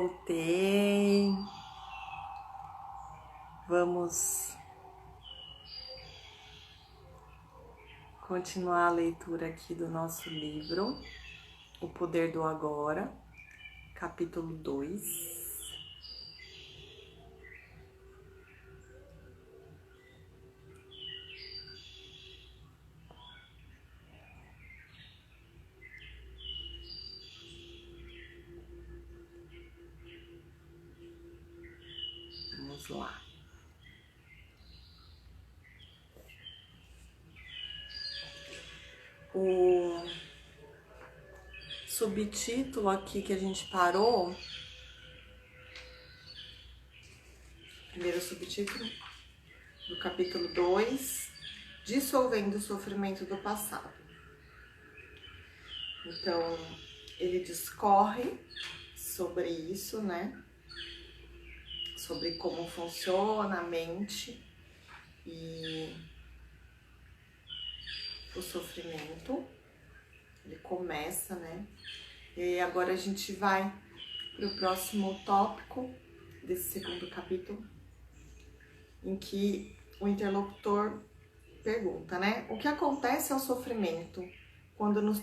Voltei. Vamos continuar a leitura aqui do nosso livro, O Poder do Agora, capítulo 2. Vamos lá. O subtítulo aqui que a gente parou, primeiro subtítulo do capítulo 2, dissolvendo o sofrimento do passado. Então, ele discorre sobre isso, né? Sobre como funciona a mente e o sofrimento. Ele começa, né? E agora a gente vai para o próximo tópico desse segundo capítulo, em que o interlocutor pergunta, né? O que acontece ao sofrimento quando nos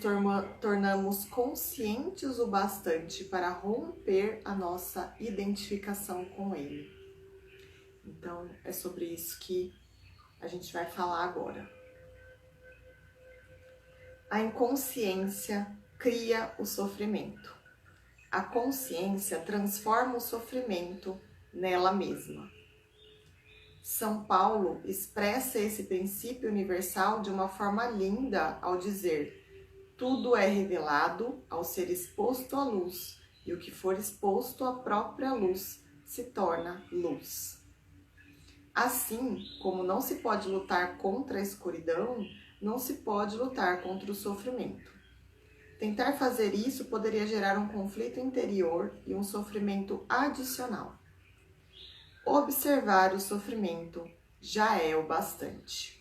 tornamos conscientes o bastante para romper a nossa identificação com ele? Então, é sobre isso que a gente vai falar agora. A inconsciência cria o sofrimento. A consciência transforma o sofrimento nela mesma. São Paulo expressa esse princípio universal de uma forma linda ao dizer: tudo é revelado ao ser exposto à luz, e o que for exposto à própria luz se torna luz. Assim como não se pode lutar contra a escuridão, não se pode lutar contra o sofrimento. Tentar fazer isso poderia gerar um conflito interior e um sofrimento adicional. Observar o sofrimento já é o bastante.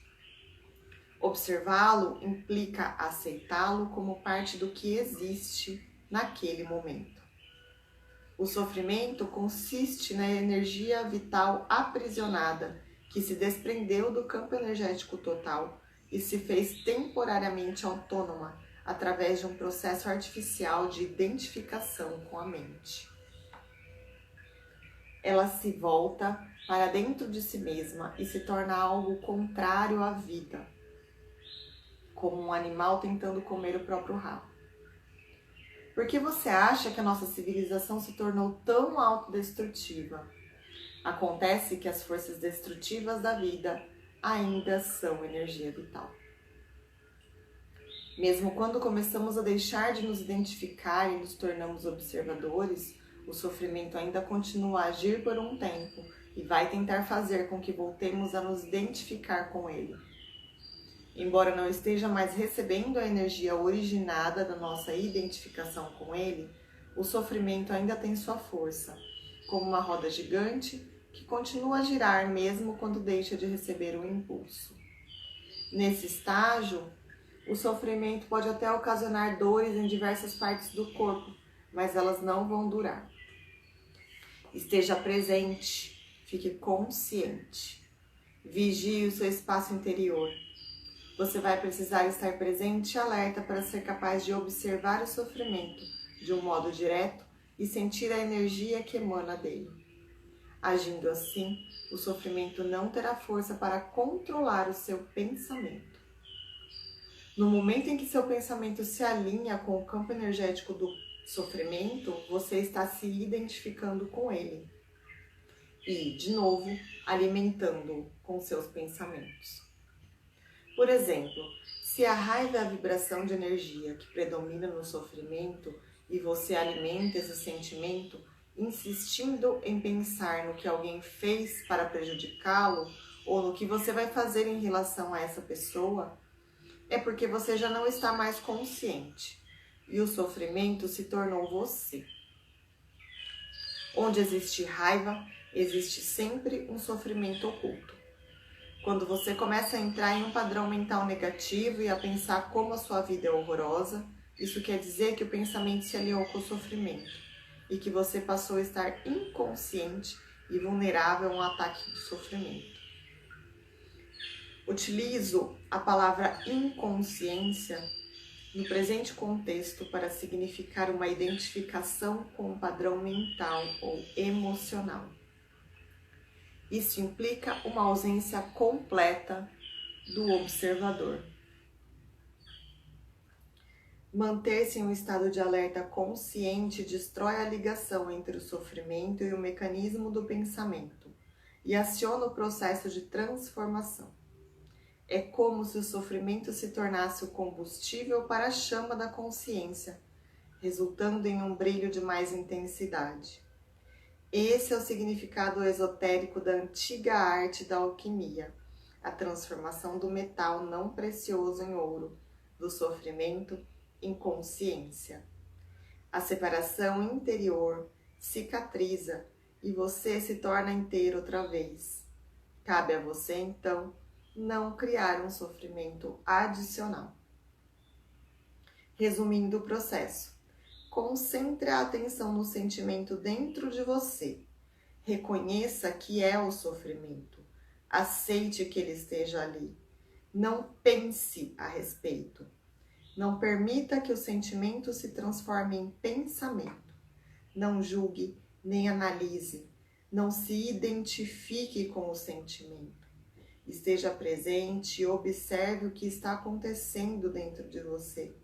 Observá-lo implica aceitá-lo como parte do que existe naquele momento. O sofrimento consiste na energia vital aprisionada que se desprendeu do campo energético total e se fez temporariamente autônoma através de um processo artificial de identificação com a mente. Ela se volta para dentro de si mesma e se torna algo contrário à vida, como um animal tentando comer o próprio rabo. Por que você acha que a nossa civilização se tornou tão autodestrutiva? Acontece que as forças destrutivas da vida ainda são energia vital. Mesmo quando começamos a deixar de nos identificar e nos tornamos observadores, o sofrimento ainda continua a agir por um tempo e vai tentar fazer com que voltemos a nos identificar com ele. Embora não esteja mais recebendo a energia originada da nossa identificação com ele, o sofrimento ainda tem sua força, como uma roda gigante que continua a girar mesmo quando deixa de receber o impulso. Nesse estágio, o sofrimento pode até ocasionar dores em diversas partes do corpo, mas elas não vão durar. Esteja presente, fique consciente, vigie o seu espaço interior. Você vai precisar estar presente e alerta para ser capaz de observar o sofrimento de um modo direto e sentir a energia que emana dele. Agindo assim, o sofrimento não terá força para controlar o seu pensamento. No momento em que seu pensamento se alinha com o campo energético do sofrimento, você está se identificando com ele e, de novo, alimentando-o com seus pensamentos. Por exemplo, se a raiva é a vibração de energia que predomina no sofrimento e você alimenta esse sentimento insistindo em pensar no que alguém fez para prejudicá-lo ou no que você vai fazer em relação a essa pessoa, é porque você já não está mais consciente e o sofrimento se tornou você. Onde existe raiva, existe sempre um sofrimento oculto. Quando você começa a entrar em um padrão mental negativo e a pensar como a sua vida é horrorosa, isso quer dizer que o pensamento se aliou com o sofrimento. e que você passou a estar inconsciente e vulnerável a um ataque de sofrimento. Utilizo a palavra inconsciência no presente contexto para significar uma identificação com um padrão mental ou emocional. Isso implica uma ausência completa do observador. Manter-se em um estado de alerta consciente destrói a ligação entre o sofrimento e o mecanismo do pensamento e aciona o processo de transformação. É como se o sofrimento se tornasse o combustível para a chama da consciência, resultando em um brilho de mais intensidade. Esse é o significado esotérico da antiga arte da alquimia, a transformação do metal não precioso em ouro, do sofrimento em consciência. A separação interior cicatriza e você se torna inteiro outra vez. Cabe a você, então, não criar um sofrimento adicional. Resumindo o processo, concentre a atenção no sentimento dentro de você. Reconheça que é o sofrimento. Aceite que ele esteja ali. Não pense a respeito. Não permita que o sentimento se transforme em pensamento. Não julgue nem analise. Não se identifique com o sentimento. Esteja presente e observe o que está acontecendo dentro de você.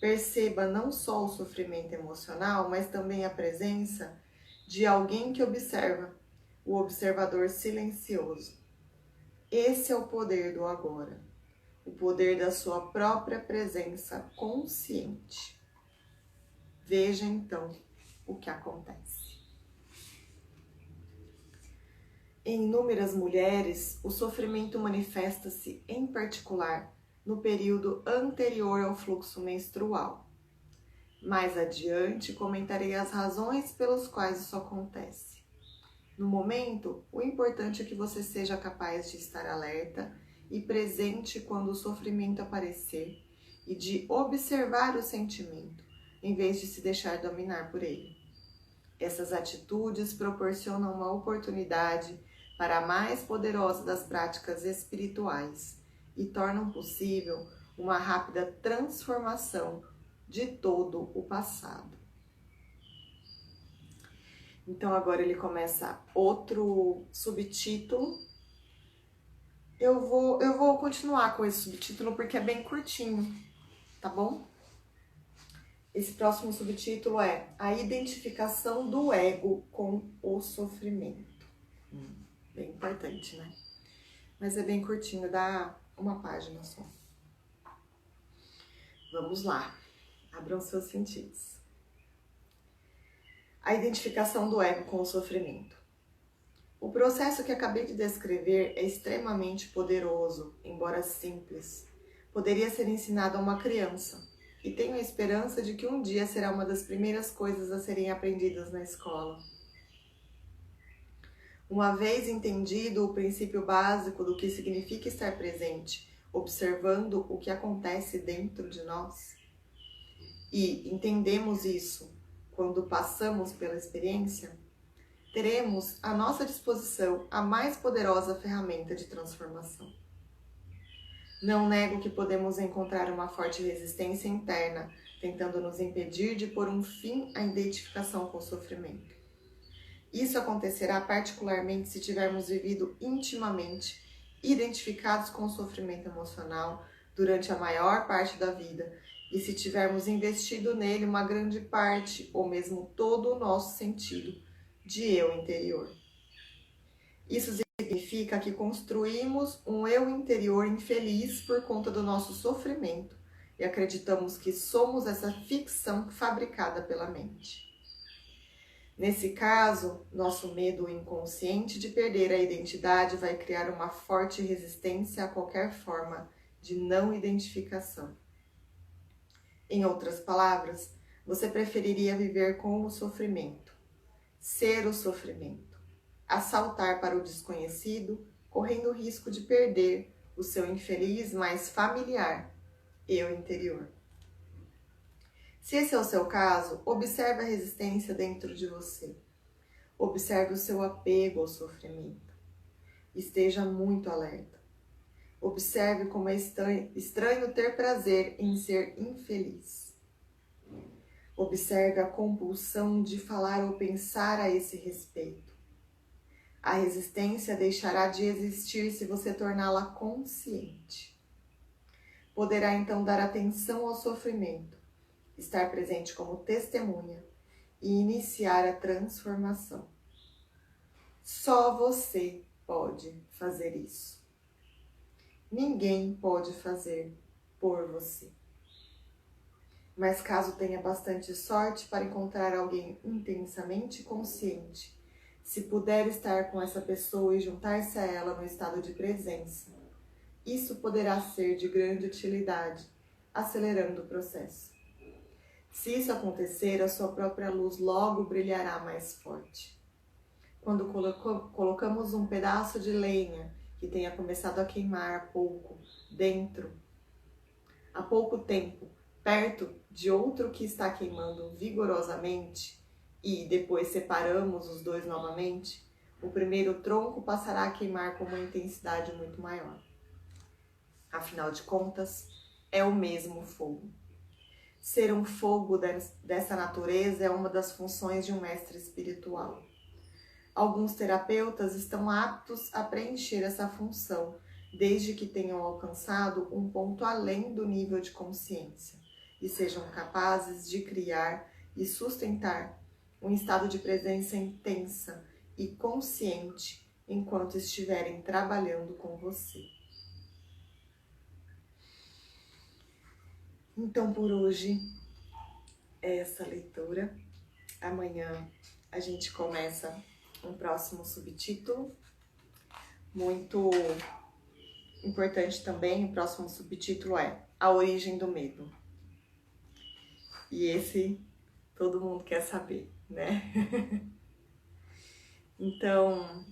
Perceba não só o sofrimento emocional, mas também a presença de alguém que observa, o observador silencioso. Esse é o poder do agora, o poder da sua própria presença consciente. Veja então o que acontece. Em inúmeras mulheres, o sofrimento manifesta-se, em particular, no período anterior ao fluxo menstrual. Mais adiante, comentarei as razões pelas quais isso acontece. No momento, o importante é que você seja capaz de estar alerta e presente quando o sofrimento aparecer e de observar o sentimento, em vez de se deixar dominar por ele. Essas atitudes proporcionam uma oportunidade para a mais poderosa das práticas espirituais e tornam possível uma rápida transformação de todo o passado. Então agora ele começa outro subtítulo. Eu vou continuar com esse subtítulo porque é bem curtinho, tá bom? Esse próximo subtítulo é a identificação do ego com o sofrimento. Bem importante, né? Mas é bem curtinho, dá uma página só. Vamos lá, abram seus sentidos. A identificação do ego com o sofrimento. O processo que acabei de descrever é extremamente poderoso, embora simples. Poderia ser ensinado a uma criança, e tenho a esperança de que um dia será uma das primeiras coisas a serem aprendidas na escola. Uma vez entendido o princípio básico do que significa estar presente, observando o que acontece dentro de nós, e entendemos isso quando passamos pela experiência, teremos à nossa disposição a mais poderosa ferramenta de transformação. Não nego que podemos encontrar uma forte resistência interna, tentando nos impedir de pôr um fim à identificação com o sofrimento. Isso acontecerá particularmente se tivermos vivido intimamente, identificados com o sofrimento emocional durante a maior parte da vida e se tivermos investido nele uma grande parte ou mesmo todo o nosso sentido de eu interior. Isso significa que construímos um eu interior infeliz por conta do nosso sofrimento e acreditamos que somos essa ficção fabricada pela mente. Nesse caso, nosso medo inconsciente de perder a identidade vai criar uma forte resistência a qualquer forma de não identificação. Em outras palavras, você preferiria viver com o sofrimento, ser o sofrimento, assaltar para o desconhecido, correndo o risco de perder o seu infeliz, mas familiar eu interior. Se esse é o seu caso, observe a resistência dentro de você. Observe o seu apego ao sofrimento. Esteja muito alerta. Observe como é estranho ter prazer em ser infeliz. Observe a compulsão de falar ou pensar a esse respeito. A resistência deixará de existir se você torná-la consciente. Poderá então dar atenção ao sofrimento, estar presente como testemunha e iniciar a transformação. Só você pode fazer isso. Ninguém pode fazer por você. Mas caso tenha bastante sorte para encontrar alguém intensamente consciente, se puder estar com essa pessoa e juntar-se a ela no estado de presença, isso poderá ser de grande utilidade, acelerando o processo. Se isso acontecer, a sua própria luz logo brilhará mais forte. Quando colocamos um pedaço de lenha que tenha começado a queimar há pouco tempo, perto de outro que está queimando vigorosamente, e depois separamos os dois novamente, o primeiro tronco passará a queimar com uma intensidade muito maior. Afinal de contas, é o mesmo fogo. Ser um fogo dessa natureza é uma das funções de um mestre espiritual. Alguns terapeutas estão aptos a preencher essa função, desde que tenham alcançado um ponto além do nível de consciência e sejam capazes de criar e sustentar um estado de presença intensa e consciente enquanto estiverem trabalhando com você. Então, por hoje é essa leitura. Amanhã a gente começa um próximo subtítulo. Muito importante também, o próximo subtítulo é A Origem do Medo. E esse todo mundo quer saber, né? Então,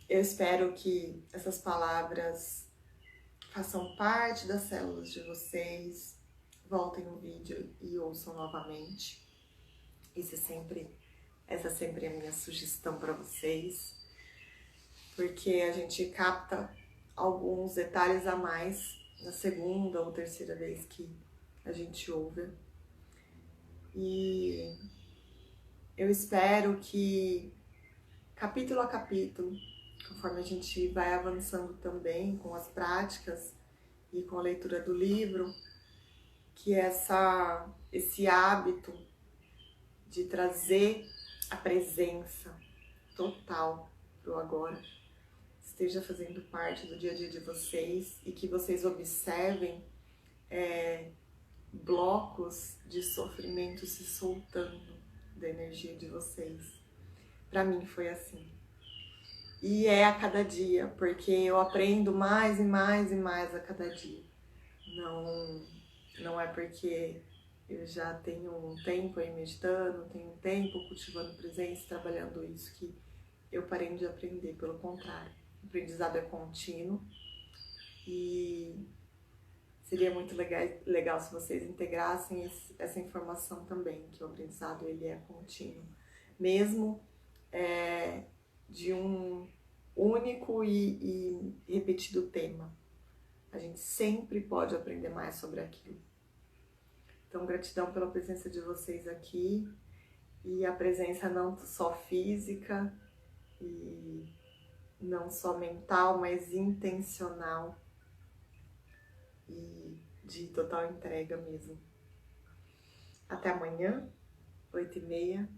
eu espero que essas palavras façam parte das células de vocês. Voltem no vídeo e ouçam novamente. Essa é sempre a minha sugestão para vocês, porque a gente capta alguns detalhes a mais na segunda ou terceira vez que a gente ouve. E eu espero que, capítulo a capítulo, conforme a gente vai avançando também com as práticas e com a leitura do livro, que esse hábito de trazer a presença total pro agora esteja fazendo parte do dia a dia de vocês e que vocês observem blocos de sofrimento se soltando da energia de vocês. Para mim foi assim. E é a cada dia, porque eu aprendo mais e mais e mais a cada dia. Não é porque eu já tenho um tempo aí meditando, tenho um tempo cultivando presença, trabalhando isso, que eu parei de aprender. Pelo contrário, o aprendizado é contínuo e seria muito legal se vocês integrassem essa informação também, que o aprendizado ele é contínuo, mesmo de um único e repetido tema. A gente sempre pode aprender mais sobre aquilo. Então, gratidão pela presença de vocês aqui, e a presença não só física e não só mental, mas intencional e de total entrega mesmo. Até amanhã, 8h30.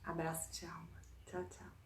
Abraço de alma. Tchau, tchau.